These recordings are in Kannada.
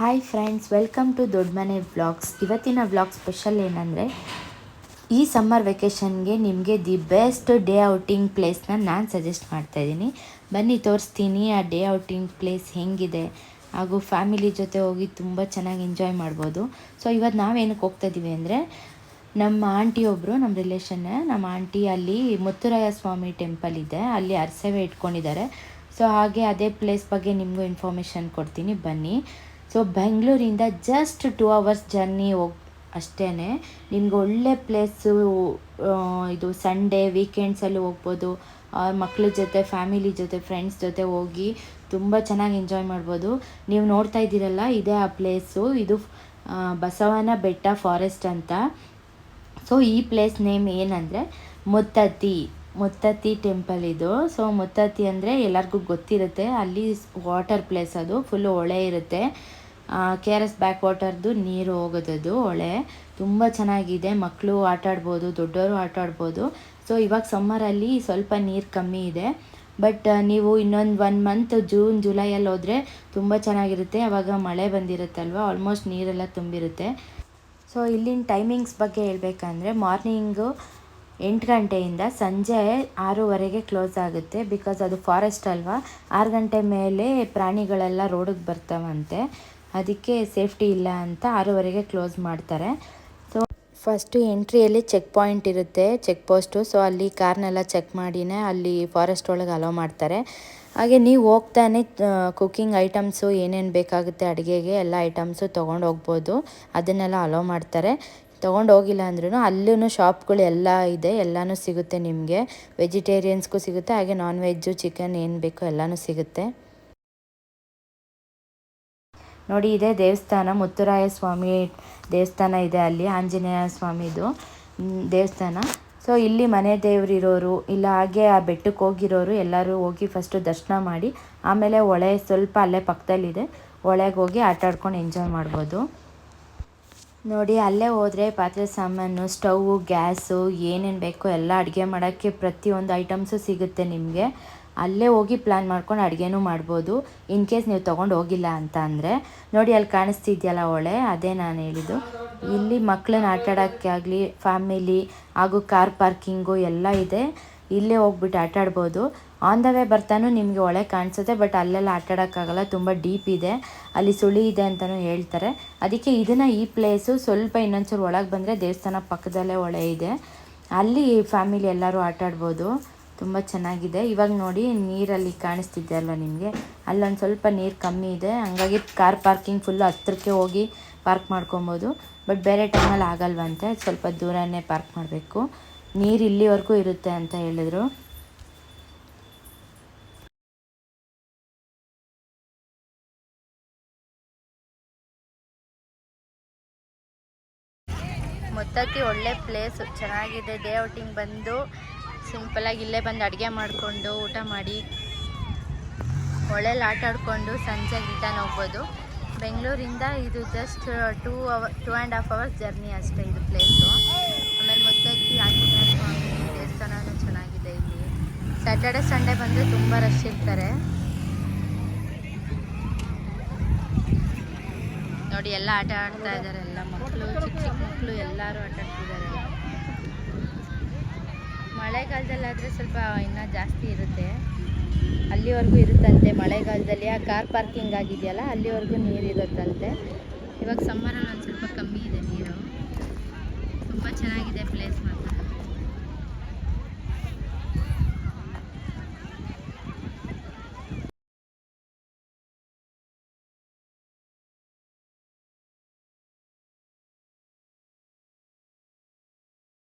ಹಾಯ್ ಫ್ರೆಂಡ್ಸ್, ವೆಲ್ಕಮ್ ಟು ದೊಡ್ಡ ಮನೆ ವ್ಲಾಗ್ಸ್. ಇವತ್ತಿನ ವ್ಲಾಗ್ ಸ್ಪೆಷಲ್ ಏನಂದರೆ, ಈ ಸಮ್ಮರ್ ವೆಕೇಷನ್ಗೆ ನಿಮಗೆ ದಿ ಬೆಸ್ಟ್ ಡೇ ಔಟಿಂಗ್ ಪ್ಲೇಸ್ನ ನಾನು ಸಜೆಸ್ಟ್ ಮಾಡ್ತಾಯಿದ್ದೀನಿ. ಬನ್ನಿ ತೋರಿಸ್ತೀನಿ ಆ ಡೇ ಔಟಿಂಗ್ ಪ್ಲೇಸ್ ಹೆಂಗಿದೆ, ಹಾಗೂ ಫ್ಯಾಮಿಲಿ ಜೊತೆ ಹೋಗಿ ತುಂಬ ಚೆನ್ನಾಗಿ ಎಂಜಾಯ್ ಮಾಡ್ಬೋದು. ಸೊ ಇವತ್ತು ನಾವೇನಕ್ಕೆ ಹೋಗ್ತಾಯಿದ್ದೀವಿ ಅಂದರೆ, ನಮ್ಮ ಆಂಟಿ ಒಬ್ಬರು, ನಮ್ಮ ರಿಲೇಷನ್ನೇ, ನಮ್ಮ ಆಂಟಿ ಅಲ್ಲಿ ಮುತ್ತುರಾಯ ಸ್ವಾಮಿ ಟೆಂಪಲ್ ಇದೆ, ಅಲ್ಲಿ ಅರಸೇವೆ ಇಟ್ಕೊಂಡಿದ್ದಾರೆ. ಸೊ ಹಾಗೆ ಅದೇ ಪ್ಲೇಸ್ ಬಗ್ಗೆ ನಿಮಗೂ ಇನ್ಫಾರ್ಮೇಷನ್ ಕೊಡ್ತೀನಿ, ಬನ್ನಿ. ಸೊ ಬೆಂಗಳೂರಿಂದ ಜಸ್ಟ್ 2 ಅವರ್ಸ್ ಜರ್ನಿ ಅಷ್ಟೇ. ನಿಮ್ಗೆ ಒಳ್ಳೆ ಪ್ಲೇಸು, ಇದು ಸಂಡೇ ವೀಕೆಂಡ್ಸಲ್ಲಿ ಹೋಗ್ಬೋದು, ಮಕ್ಕಳ ಜೊತೆ, ಫ್ಯಾಮಿಲಿ ಜೊತೆ, ಫ್ರೆಂಡ್ಸ್ ಜೊತೆ ಹೋಗಿ ತುಂಬ ಚೆನ್ನಾಗಿ ಎಂಜಾಯ್ ಮಾಡ್ಬೋದು. ನೀವು ನೋಡ್ತಾ ಇದ್ದೀರಲ್ಲ, ಇದೇ ಆ ಪ್ಲೇಸು. ಇದು ಬಸವನ ಬೆಟ್ಟ ಫಾರೆಸ್ಟ್ ಅಂತ. ಸೊ ಈ ಪ್ಲೇಸ್ ನೇಮ್ ಏನಂದರೆ ಮುತ್ತತ್ತಿ ಟೆಂಪಲ್ ಇದು. ಸೊ ಮುತ್ತತ್ತಿ ಅಂದರೆ ಎಲ್ಲರಿಗೂ ಗೊತ್ತಿರುತ್ತೆ, ಅಲ್ಲಿ ವಾಟರ್ ಪ್ಲೇಸ್, ಅದು ಫುಲ್ಲು ಹೊಳೆ ಇರುತ್ತೆ. KRS ಬ್ಯಾಕ್ ವಾಟರ್ದು ನೀರು ಹೋಗೋದದು ಹೊಳೆ. ತುಂಬ ಚೆನ್ನಾಗಿದೆ, ಮಕ್ಕಳು ಆಟಾಡ್ಬೋದು, ದೊಡ್ಡವರು ಆಟಾಡ್ಬೋದು. ಸೊ ಇವಾಗ ಸಮ್ಮರಲ್ಲಿ ಸ್ವಲ್ಪ ನೀರು ಕಮ್ಮಿ ಇದೆ, ಬಟ್ ನೀವು ಇನ್ನೊಂದು 1 ಮಂತ್ ಜೂನ್ ಜುಲೈಯಲ್ಲಿ ಹೋದರೆ ತುಂಬ ಚೆನ್ನಾಗಿರುತ್ತೆ. ಆವಾಗ ಮಳೆ ಬಂದಿರುತ್ತಲ್ವ, ಆಲ್ಮೋಸ್ಟ್ ನೀರೆಲ್ಲ ತುಂಬಿರುತ್ತೆ. ಸೊ ಇಲ್ಲಿನ ಟೈಮಿಂಗ್ಸ್ ಬಗ್ಗೆ ಹೇಳಬೇಕಂದ್ರೆ, ಮಾರ್ನಿಂಗು 8 ಗಂಟೆಯಿಂದ ಸಂಜೆ 6ವರೆಗೆ ಕ್ಲೋಸ್ ಆಗುತ್ತೆ. ಬಿಕಾಸ್ ಅದು ಫಾರೆಸ್ಟ್ ಅಲ್ವಾ, 6 ಗಂಟೆ ಮೇಲೆ ಪ್ರಾಣಿಗಳೆಲ್ಲ ರೋಡಿಗೆ ಬರ್ತಾವಂತೆ, ಅದಕ್ಕೆ ಸೇಫ್ಟಿ ಇಲ್ಲ ಅಂತ 6ವರೆಗೆ ಕ್ಲೋಸ್ ಮಾಡ್ತಾರೆ. ಸೊ ಫಸ್ಟು ಎಂಟ್ರಿಯಲ್ಲಿ ಚೆಕ್ ಪಾಯಿಂಟ್ ಇರುತ್ತೆ, ಚೆಕ್ ಪೋಸ್ಟು. ಸೊ ಅಲ್ಲಿ ಕಾರ್ನೆಲ್ಲ ಚೆಕ್ ಮಾಡಿನೇ ಅಲ್ಲಿ ಫಾರೆಸ್ಟ್ ಒಳಗೆ ಅಲೋ ಮಾಡ್ತಾರೆ. ಹಾಗೆ ನೀವು ಹೋಗ್ತಾನೆ ಕುಕ್ಕಿಂಗ್ ಐಟಮ್ಸು ಏನೇನು ಬೇಕಾಗುತ್ತೆ ಅಡುಗೆಗೆ ಎಲ್ಲ ಐಟಮ್ಸು ತೊಗೊಂಡು ಹೋಗ್ಬೋದು, ಅದನ್ನೆಲ್ಲ ಅಲೋ ಮಾಡ್ತಾರೆ. ತೊಗೊಂಡು ಹೋಗಿಲ್ಲ ಅಂದ್ರೂ ಅಲ್ಲೂ ಶಾಪ್ಗಳು ಎಲ್ಲ ಇದೆ, ಎಲ್ಲನೂ ಸಿಗುತ್ತೆ ನಿಮಗೆ. ವೆಜಿಟೇರಿಯನ್ಸ್ಗೂ ಸಿಗುತ್ತೆ, ಹಾಗೆ ನಾನ್ ವೆಜ್ಜು, ಚಿಕನ್ ಏನು ಬೇಕೋ ಎಲ್ಲನೂ ಸಿಗುತ್ತೆ. ನೋಡಿ, ಇದೇ ದೇವಸ್ಥಾನ, ಮುತ್ತುರಾಯ ಸ್ವಾಮಿ ದೇವಸ್ಥಾನ ಇದೆ ಅಲ್ಲಿ, ಆಂಜನೇಯ ಸ್ವಾಮಿದು ದೇವಸ್ಥಾನ. ಸೊ ಇಲ್ಲಿ ಮನೆ ದೇವರಿರೋರು, ಇಲ್ಲ ಹಾಗೆ ಆ ಬೆಟ್ಟಕ್ಕೆ ಹೋಗಿರೋರು ಎಲ್ಲರೂ ಹೋಗಿ ಫಸ್ಟು ದರ್ಶನ ಮಾಡಿ, ಆಮೇಲೆ ಹೊಳೆ ಸ್ವಲ್ಪ ಅಲ್ಲೇ ಪಕ್ಕದಲ್ಲಿದೆ, ಹೊಳೆಗೆ ಹೋಗಿ ಆಟಾಡ್ಕೊಂಡು ಎಂಜಾಯ್ ಮಾಡ್ಬೋದು. ನೋಡಿ, ಅಲ್ಲೇ ಹೋದರೆ ಪಾತ್ರೆ ಸಾಮಾನು, ಸ್ಟೌವು, ಗ್ಯಾಸು ಏನೇನು ಬೇಕೋ ಎಲ್ಲ ಅಡುಗೆ ಮಾಡೋಕ್ಕೆ ಪ್ರತಿಯೊಂದು ಐಟಮ್ಸು ಸಿಗುತ್ತೆ ನಿಮಗೆ. ಅಲ್ಲೇ ಹೋಗಿ ಪ್ಲ್ಯಾನ್ ಮಾಡ್ಕೊಂಡು ಅಡುಗೆನೂ ಮಾಡ್ಬೋದು, ಇನ್ ಕೇಸ್ ನೀವು ತೊಗೊಂಡು ಹೋಗಿಲ್ಲ ಅಂತ ಅಂದರೆ. ನೋಡಿ, ಅಲ್ಲಿ ಕಾಣಿಸ್ತಿದೆಯಲ್ಲ ಹೊಳೆ, ಅದೇ ನಾನು ಹೇಳಿದ್ದು. ಇಲ್ಲಿ ಮಕ್ಕಳನ್ನ ಆಟಾಡೋಕ್ಕೆ ಆಗಲಿ, ಫ್ಯಾಮಿಲಿ ಹಾಗೂ ಕಾರ್ ಪಾರ್ಕಿಂಗು ಎಲ್ಲ ಇದೆ. ಇಲ್ಲೇ ಹೋಗ್ಬಿಟ್ಟು ಆಟಾಡ್ಬೋದು. ಆನ್ ದ ವೇ ಬರ್ತಾನೂ ನಿಮಗೆ ಹೊಳೆ ಕಾಣಿಸುತ್ತೆ, ಬಟ್ ಅಲ್ಲೆಲ್ಲ ಆಟಾಡೋಕ್ಕಾಗಲ್ಲ, ತುಂಬ ಡೀಪ್ ಇದೆ, ಅಲ್ಲಿ ಸುಳಿ ಇದೆ ಅಂತಲೂ ಹೇಳ್ತಾರೆ. ಅದಕ್ಕೆ ಈ ಪ್ಲೇಸು ಸ್ವಲ್ಪ ಇನ್ನೊಂಚೂರು ಒಳಗೆ ಬಂದರೆ ದೇವಸ್ಥಾನ ಪಕ್ಕದಲ್ಲೇ ಹೊಳೆ ಇದೆ, ಅಲ್ಲಿ ಫ್ಯಾಮಿಲಿ ಎಲ್ಲರೂ ಆಟಾಡ್ಬೋದು, ತುಂಬ ಚೆನ್ನಾಗಿದೆ. ಇವಾಗ ನೋಡಿ, ನೀರಲ್ಲಿ ಕಾಣಿಸ್ತಿದೆ ಅಲ್ವ ನಿಮಗೆ, ಅಲ್ಲೊಂದು ಸ್ವಲ್ಪ ನೀರು ಕಮ್ಮಿ ಇದೆ, ಹಂಗಾಗಿ ಕಾರ್ ಪಾರ್ಕಿಂಗ್ ಫುಲ್ಲು ಹತ್ರಕ್ಕೆ ಹೋಗಿ ಪಾರ್ಕ್ ಮಾಡ್ಕೊಬೋದು. ಬಟ್ ಬೇರೆ ಟೈಮಲ್ಲಿ ಆಗಲ್ವಂತೆ, ಸ್ವಲ್ಪ ದೂರನೇ ಪಾರ್ಕ್ ಮಾಡಬೇಕು. ನೀರು ಇಲ್ಲಿವರೆಗೂ ಇರುತ್ತೆ ಅಂತ ಹೇಳಿದ್ರು. ಮುತ್ತತ್ತಿ ಒಳ್ಳೆ ಪ್ಲೇಸು, ಚೆನ್ನಾಗಿದೆ. ಡೇ ಔಟಿಂಗ್ ಬಂದು ಸಿಂಪಲಾಗಿ ಇಲ್ಲೇ ಬಂದು ಅಡುಗೆ ಮಾಡಿಕೊಂಡು ಊಟ ಮಾಡಿ ಹೊಳೆಯಲ್ಲಿ ಆಟಾಡಿಕೊಂಡು ಸಂಜೆ ರಿಟರ್ನ್ ಹೋಗ್ಬೋದು. ಬೆಂಗಳೂರಿಂದ ಇದು ಜಸ್ಟ್ 2.5 ಅವರ್ಸ್ ಜರ್ನಿ ಅಷ್ಟೇ ಇದು ಪ್ಲೇಸು. ಆಮೇಲೆ ಮುತ್ತತ್ತಿ ಆಂಜನೇಯ ಸ್ವಾಮಿ ದೇವಸ್ಥಾನವೂ ಚೆನ್ನಾಗಿದೆ. ಇಲ್ಲಿ ಸ್ಯಾಟರ್ಡೆ ಸಂಡೇ ಬಂದರೆ ತುಂಬ ರಶ್ ಇರ್ತಾರೆ. ನೋಡಿ, ಎಲ್ಲ ಆಟ ಆಡ್ತಾ ಇದ್ದಾರೆ, ಎಲ್ಲ ಮಕ್ಕಳು, ಚಿಕ್ಕ ಮಕ್ಕಳು ಎಲ್ಲರೂ ಆಟ ಆಡ್ತಿದ್ದಾರೆ. ಮಳೆಗಾಲದಲ್ಲಾದರೆ ಸ್ವಲ್ಪ ಇನ್ನೂ ಜಾಸ್ತಿ ಇರುತ್ತೆ, ಅಲ್ಲಿವರೆಗೂ ಇರುತ್ತಂತೆ ಮಳೆಗಾಲದಲ್ಲಿ. ಆ ಕಾರ್ ಪಾರ್ಕಿಂಗ್ ಆಗಿದೆಯಲ್ಲ, ಅಲ್ಲಿವರೆಗೂ ನೀರು ಇರುತ್ತಂತೆ. ಇವಾಗ ಸಮ್ಮರಲ್ಲಿ ಒಂದು ಸ್ವಲ್ಪ ಕಮ್ಮಿ ಇದೆ ನೀರು. ತುಂಬ ಚೆನ್ನಾಗಿದೆ ಪ್ಲೇಸ್ ಮಾತ್ರ.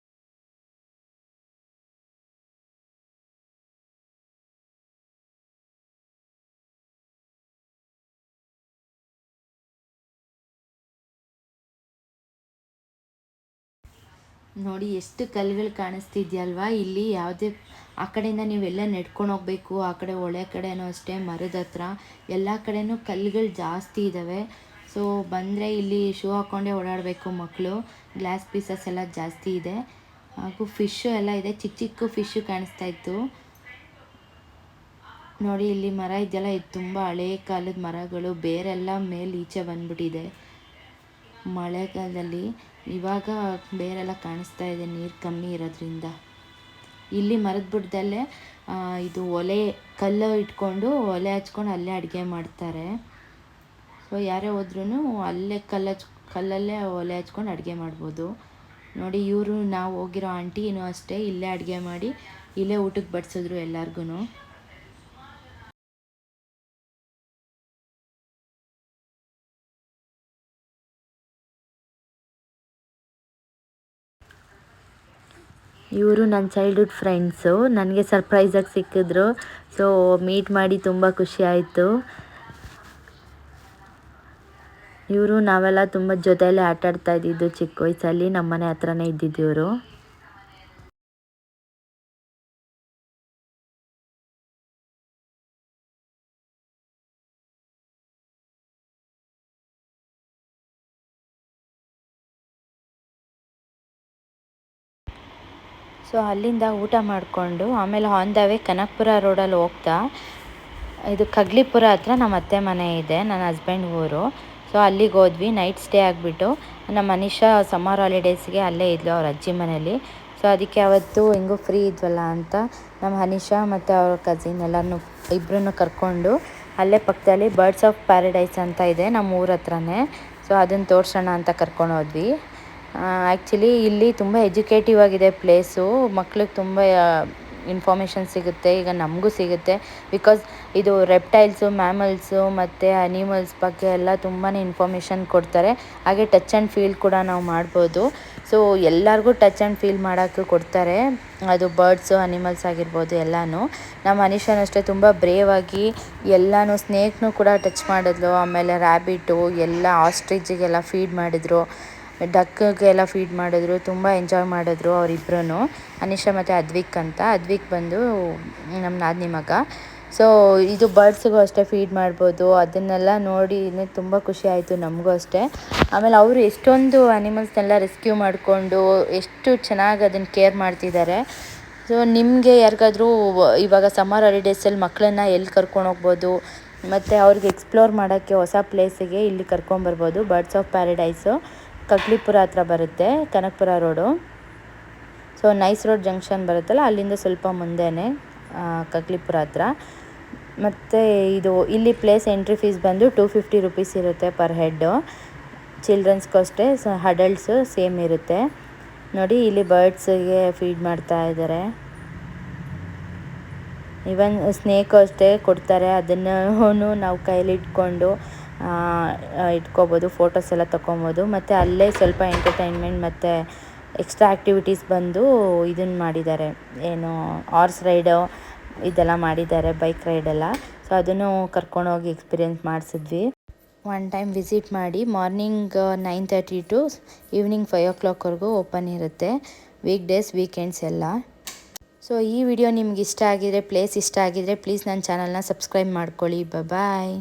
ನೋಡಿ, ಎಷ್ಟು ಕಲ್ಲುಗಳು ಕಾಣಿಸ್ತಿದ್ಯಲ್ವಾ ಇಲ್ಲಿ. ಯಾವುದೇ ಆ ಕಡೆಯಿಂದ ನೀವೆಲ್ಲ ನಡ್ಕೊಂಡು ಹೋಗಬೇಕು, ಆ ಕಡೆ ಹೊಳೆ ಕಡೆನೂ ಅಷ್ಟೇ, ಮರದ ಹತ್ರ ಎಲ್ಲ ಕಡೆನೂ ಕಲ್ಲುಗಳು ಜಾಸ್ತಿ ಇದ್ದಾವೆ. ಸೊ ಬಂದರೆ ಇಲ್ಲಿ ಶೂ ಹಾಕ್ಕೊಂಡೇ ಓಡಾಡಬೇಕು ಮಕ್ಕಳು. ಗ್ಲಾಸ್ ಪೀಸಸ್ ಎಲ್ಲ ಜಾಸ್ತಿ ಇದೆ, ಹಾಗೂ ಫಿಶ್ಶು ಎಲ್ಲ ಇದೆ, ಚಿಕ್ಕ ಚಿಕ್ಕ ಫಿಶ್ಶು ಕಾಣಿಸ್ತಾ ಇತ್ತು. ನೋಡಿ ಇಲ್ಲಿ ಮರ ಇದೆಯಲ್ಲ, ಇದು ತುಂಬ ಹಳೇ ಕಾಲದ ಮರಗಳು, ಬೇರೆಲ್ಲ ಮೇಲೆ ಈಚೆ ಬಂದ್ಬಿಟ್ಟಿದೆ ಮಳೆಗಾಲದಲ್ಲಿ. ಇವಾಗ ಬೇರೆಲ್ಲ ಕಾಣಿಸ್ತಾ ಇದೆ ನೀರು ಕಮ್ಮಿ ಇರೋದ್ರಿಂದ. ಇಲ್ಲಿ ಮರದ ಬುಡದಲ್ಲೇ ಇದು ಒಲೆ ಕಲ್ಲು ಇಟ್ಕೊಂಡು ಒಲೆ ಹಚ್ಕೊಂಡು ಅಲ್ಲೇ ಅಡುಗೆ ಮಾಡ್ತಾರೆ. ಸೊ ಯಾರೇ ಹೋದ್ರೂ ಅಲ್ಲೇ ಕಲ್ಲಲ್ಲೇ ಒಲೆ ಹಚ್ಕೊಂಡು ಅಡುಗೆ ಮಾಡ್ಬೋದು. ನೋಡಿ ಇವರು ನಾವು ಹೋಗಿರೋ ಆಂಟಿನೂ ಅಷ್ಟೇ ಇಲ್ಲೇ ಅಡುಗೆ ಮಾಡಿ ಇಲ್ಲೇ ಊಟಕ್ಕೆ ಬಡಿಸಿದ್ರು ಎಲ್ಲರಿಗೂ. ಇವರು ನನ್ನ ಚೈಲ್ಡ್ಹುಡ್ ಫ್ರೆಂಡ್ಸು, ನನಗೆ ಸರ್ಪ್ರೈಸಾಗಿ ಸಿಕ್ಕಿದ್ರು. ಸೊ ಮೀಟ್ ಮಾಡಿ ತುಂಬ ಖುಷಿ ಆಯಿತು. ಇವರು ನಾವೆಲ್ಲ ತುಂಬ ಜೊತೆಯಲ್ಲೇ ಆಟಾಡ್ತಾ ಇದ್ದಿದ್ದು ಚಿಕ್ಕ ವಯಸ್ಸಲ್ಲಿ, ನಮ್ಮ ಮನೆ ಹತ್ರನೇ ಇದ್ದಿದ್ದು ಇವರು. ಸೊ ಅಲ್ಲಿಂದ ಊಟ ಮಾಡಿಕೊಂಡು ಆಮೇಲೆ ಆನ್ ದ ವೇ ಕನಕಪುರ ರೋಡಲ್ಲಿ ಹೋಗ್ತಾ ಇದು ಕಗ್ಲಿಪುರ ಹತ್ರ ನಮ್ಮ ಅತ್ತೆ ಮನೆ ಇದೆ, ನನ್ನ ಹಸ್ಬೆಂಡ್ ಊರು. ಸೊ ಅಲ್ಲಿಗೆ ಹೋದ್ವಿ, ನೈಟ್ ಸ್ಟೇ ಆಗಿಬಿಟ್ಟು. ನಮ್ಮ ಮನೀಷಾ ಸಮ್ಮರ್ ಹಾಲಿಡೇಸ್ಗೆ ಅಲ್ಲೇ ಇದ್ಲು ಅವ್ರ ಅಜ್ಜಿ ಮನೇಲಿ. ಸೊ ಅದಕ್ಕೆ ಅವತ್ತು ಹೆಂಗೂ ಫ್ರೀ ಇದ್ವಲ್ಲ ಅಂತ ನಮ್ಮ ಹನೀಷಾ ಮತ್ತು ಅವ್ರ ಕಸಿನ್ ಎಲ್ಲರನ್ನೂ ಇಬ್ಬರನ್ನು ಕರ್ಕೊಂಡು ಅಲ್ಲೇ ಪಕ್ಕದಲ್ಲಿ ಬರ್ಡ್ಸ್ ಆಫ್ ಪ್ಯಾರಡೈಸ್ ಅಂತ ಇದೆ ನಮ್ಮ ಊರ ಹತ್ರನೇ. ಸೊ ಅದನ್ನು ತೋರಿಸೋಣ ಅಂತ ಕರ್ಕೊಂಡು ಹೋದ್ವಿ. ಆ್ಯಕ್ಚುಲಿ ಇಲ್ಲಿ ತುಂಬ ಎಜುಕೇಟಿವ್ ಆಗಿದೆ ಪ್ಲೇಸು, ಮಕ್ಳಿಗೆ ತುಂಬ ಇನ್ಫಾರ್ಮೇಷನ್ ಸಿಗುತ್ತೆ, ಈಗ ನಮಗೂ ಸಿಗುತ್ತೆ. ಬಿಕಾಸ್ ಇದು ರೆಪ್ಟೈಲ್ಸು, ಮ್ಯಾಮಲ್ಸು ಮತ್ತು ಅನಿಮಲ್ಸ್ ಬಗ್ಗೆ ಎಲ್ಲ ತುಂಬಾ ಇನ್ಫಾರ್ಮೇಷನ್ ಕೊಡ್ತಾರೆ. ಹಾಗೆ ಟಚ್ ಆ್ಯಂಡ್ ಫೀಲ್ ಕೂಡ ನಾವು ಮಾಡ್ಬೋದು. ಸೊ ಎಲ್ಲರಿಗೂ ಟಚ್ ಆ್ಯಂಡ್ ಫೀಲ್ ಮಾಡೋಕ್ಕೆ ಕೊಡ್ತಾರೆ, ಅದು ಬರ್ಡ್ಸು ಅನಿಮಲ್ಸ್ ಆಗಿರ್ಬೋದು ಎಲ್ಲನೂ. ನಮ್ಮ ಅನಿಶಾನು ಅಷ್ಟೇ ತುಂಬ ಬ್ರೇವ್ ಆಗಿ ಎಲ್ಲನೂ, ಸ್ನೇಕ್ನೂ ಕೂಡ ಟಚ್ ಮಾಡಿದ್ಲು. ಆಮೇಲೆ ರ್ಯಾಬಿಟು ಎಲ್ಲ ಆಸ್ಟ್ರಿಚಿಗೆಲ್ಲ ಫೀಡ್ ಮಾಡಿದ್ರು, ಡಕ್ಗೆಲ್ಲ ಫೀಡ್ ಮಾಡಿದ್ರು, ತುಂಬ ಎಂಜಾಯ್ ಮಾಡಿದ್ರು ಅವರಿಬ್ಬರೂ, ಅನಿಶಾ ಮತ್ತು ಅದ್ವಿಕ್ ಅಂತ. ಅದ್ವಿಕ್ ಬಂದು ನಮ್ಮ ನಾದಿನಿ ಮಗ. ಸೊ ಇದು ಬರ್ಡ್ಸ್ಗೂ ಅಷ್ಟೇ ಫೀಡ್ ಮಾಡ್ಬೋದು. ಅದನ್ನೆಲ್ಲ ನೋಡಿ ತುಂಬ ಖುಷಿ ಆಯಿತು ನಮಗೂ ಅಷ್ಟೇ. ಆಮೇಲೆ ಅವರು ಎಷ್ಟೊಂದು ಅನಿಮಲ್ಸ್ನೆಲ್ಲ ರೆಸ್ಕ್ಯೂ ಮಾಡಿಕೊಂಡು ಎಷ್ಟು ಚೆನ್ನಾಗಿ ಅದನ್ನು ಕೇರ್ ಮಾಡ್ತಿದ್ದಾರೆ. ಸೊ ನಿಮಗೆ ಯಾರಿಗಾದ್ರೂ ಇವಾಗ ಸಮ್ಮರ್ ಹಾಲಿಡೇಸಲ್ಲಿ ಮಕ್ಕಳನ್ನ ಎಲ್ಲಿ ಕರ್ಕೊಂಡು ಹೋಗ್ಬೋದು ಮತ್ತು ಅವ್ರಿಗೆ ಎಕ್ಸ್ಪ್ಲೋರ್ ಮಾಡೋಕ್ಕೆ ಹೊಸ ಪ್ಲೇಸಿಗೆ ಇಲ್ಲಿ ಕರ್ಕೊಂಬರ್ಬೋದು. ಬರ್ಡ್ಸ್ ಆಫ್ ಪ್ಯಾರಡೈಸು ಕಗ್ಲಿಪುರ ಹತ್ರ ಬರುತ್ತೆ, Kanakapura road. So nice road junction ಬರುತ್ತಲ್ಲ, ಅಲ್ಲಿಂದ ಸ್ವಲ್ಪ ಮುಂದೆನೇ ಕಗ್ಲಿಪುರ ಹತ್ರ. ಮತ್ತು ಇದು ಇಲ್ಲಿ ಪ್ಲೇಸ್ ಎಂಟ್ರಿ ಫೀಸ್ ಬಂದು 250 ರುಪೀಸ್ ಇರುತ್ತೆ ಪರ್ ಹೆಡ್ಡು. ಚಿಲ್ಡ್ರನ್ಸ್ಗೂ ಅಷ್ಟೇ, ಅಡಲ್ಟ್ಸು ಸೇಮ್ ಇರುತ್ತೆ. ನೋಡಿ ಇಲ್ಲಿ ಬರ್ಡ್ಸಿಗೆ ಫೀಡ್ ಮಾಡ್ತಾ ಇದ್ದಾರೆ. ಈವನ್ ಸ್ನೇಕು ಅಷ್ಟೇ ಕೊಡ್ತಾರೆ, ಅದನ್ನು ನಾವು ಕೈಲಿ ಇಟ್ಕೊಂಡು ಇಟ್ಕೋಬೋದು, ಫೋಟೋಸ್ ಎಲ್ಲ ತೊಗೊಬೋದು. ಮತ್ತು ಅಲ್ಲೇ ಸ್ವಲ್ಪ ಎಂಟರ್ಟೈನ್ಮೆಂಟ್ ಮತ್ತು ಎಕ್ಸ್ಟ್ರಾ ಆ್ಯಕ್ಟಿವಿಟೀಸ್ ಬಂದು ಇದನ್ನು ಮಾಡಿದ್ದಾರೆ, ಏನು ಹಾರ್ಸ್ ರೈಡು ಇದೆಲ್ಲ ಮಾಡಿದ್ದಾರೆ, ಬೈಕ್ ರೈಡೆಲ್ಲ. ಸೊ ಅದನ್ನು ಕರ್ಕೊಂಡೋಗಿ ಎಕ್ಸ್ಪೀರಿಯೆನ್ಸ್ ಮಾಡಿಸಿದ್ವಿ. ಒನ್ ಟೈಮ್ ವಿಸಿಟ್ ಮಾಡಿ. ಮಾರ್ನಿಂಗ್ 9:30 ಟು ಈವ್ನಿಂಗ್ 5 o'clockವರೆಗೂ ಓಪನ್ ಇರುತ್ತೆ, ವೀಕ್ ಡೇಸ್ ವೀಕೆಂಡ್ಸ್ ಎಲ್ಲ. ಸೊ ಈ ವಿಡಿಯೋ ನಿಮ್ಗೆ ಇಷ್ಟ ಆಗಿದರೆ, ಪ್ಲೇಸ್ ಇಷ್ಟ ಆಗಿದರೆ ಪ್ಲೀಸ್ ನನ್ನ ಚಾನಲ್ನ ಸಬ್ಸ್ಕ್ರೈಬ್ ಮಾಡ್ಕೊಳ್ಳಿ. ಬಾಯ್.